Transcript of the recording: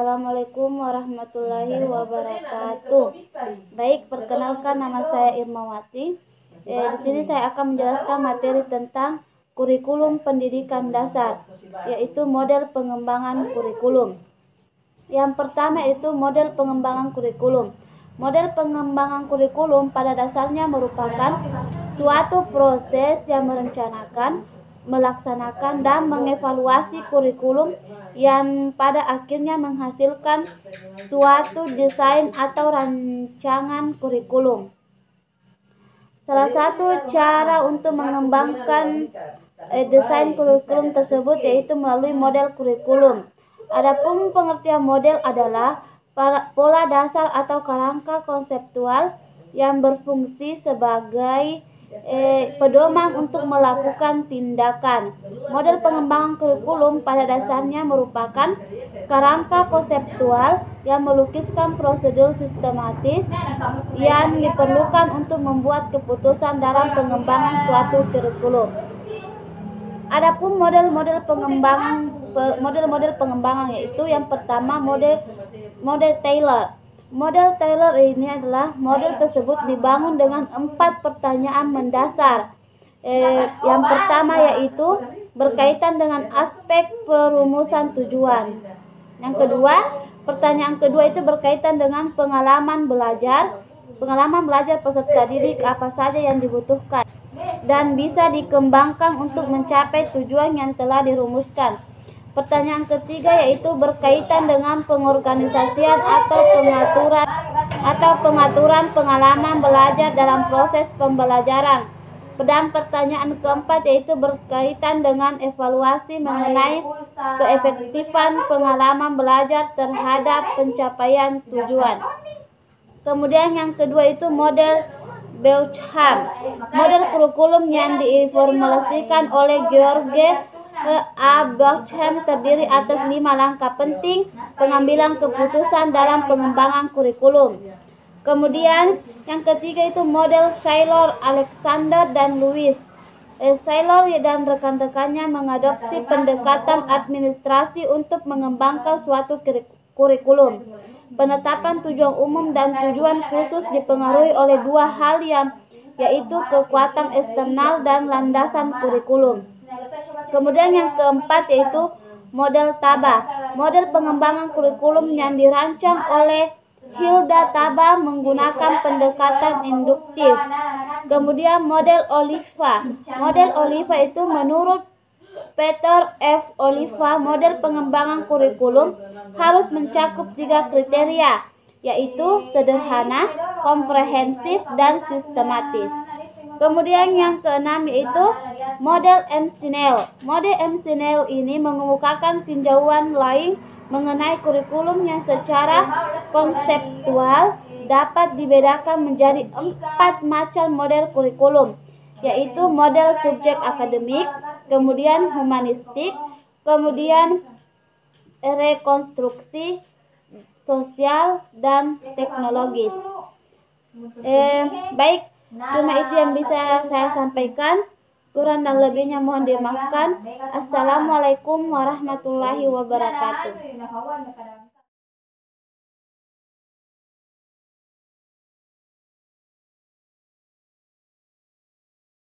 Assalamualaikum warahmatullahi wabarakatuh. Baik, perkenalkan nama saya Irmawati. Di sini saya akan menjelaskan materi tentang kurikulum pendidikan dasar, yaitu model pengembangan kurikulum. Yang pertama itu model pengembangan kurikulum. Model pengembangan kurikulum pada dasarnya merupakan suatu proses yang merencanakan, melaksanakan, dan mengevaluasi kurikulum yang pada akhirnya menghasilkan suatu desain atau rancangan kurikulum. Salah satu cara untuk mengembangkan desain kurikulum tersebut yaitu melalui model kurikulum. Adapun pengertian model adalah pola dasar atau kerangka konseptual yang berfungsi sebagai pedoman untuk melakukan tindakan. Model pengembangan kurikulum pada dasarnya merupakan kerangka konseptual yang melukiskan prosedur sistematis yang diperlukan untuk membuat keputusan dalam pengembangan suatu kurikulum. Adapun model-model pengembangan yaitu yang pertama model Taylor. Model Taylor ini adalah model tersebut dibangun dengan 4 pertanyaan mendasar. Yang pertama yaitu berkaitan dengan aspek perumusan tujuan. Yang kedua, pertanyaan kedua itu berkaitan dengan pengalaman belajar peserta didik apa saja yang dibutuhkan dan bisa dikembangkan untuk mencapai tujuan yang telah dirumuskan. Pertanyaan ketiga yaitu berkaitan dengan pengorganisasian atau pengaturan pengalaman belajar dalam proses pembelajaran. Dan pertanyaan keempat yaitu berkaitan dengan evaluasi mengenai keefektifan pengalaman belajar terhadap pencapaian tujuan. Kemudian yang kedua itu model Beauchamp. Model kurikulum yang diformulasikan oleh George A. Beauchamp terdiri atas 5 langkah penting pengambilan keputusan dalam pengembangan kurikulum. Kemudian yang ketiga itu model Saylor, Alexander, dan Lewis. Saylor dan rekan-rekannya mengadopsi pendekatan administrasi untuk mengembangkan suatu kurikulum. Penetapan tujuan umum dan tujuan khusus dipengaruhi oleh 2 hal yaitu kekuatan eksternal dan landasan kurikulum. Kemudian yang keempat yaitu model Taba. Model pengembangan kurikulum yang dirancang oleh Hilda Taba menggunakan pendekatan induktif. Kemudian model Oliva. Model Oliva itu menurut Peter F. Oliva, model pengembangan kurikulum harus mencakup 3 kriteria, yaitu sederhana, komprehensif, dan sistematis. Kemudian yang keenam yaitu model McNeil. Model McNeil ini mengemukakan tinjauan lain mengenai kurikulum yang secara konseptual dapat dibedakan menjadi 4 macam model kurikulum, yaitu model subjek akademik, kemudian humanistik, kemudian rekonstruksi sosial, dan teknologis. Baik, cuma itu yang bisa saya sampaikan. Kurang dan lebihnya mohon dimaafkan. Assalamualaikum warahmatullahi wabarakatuh.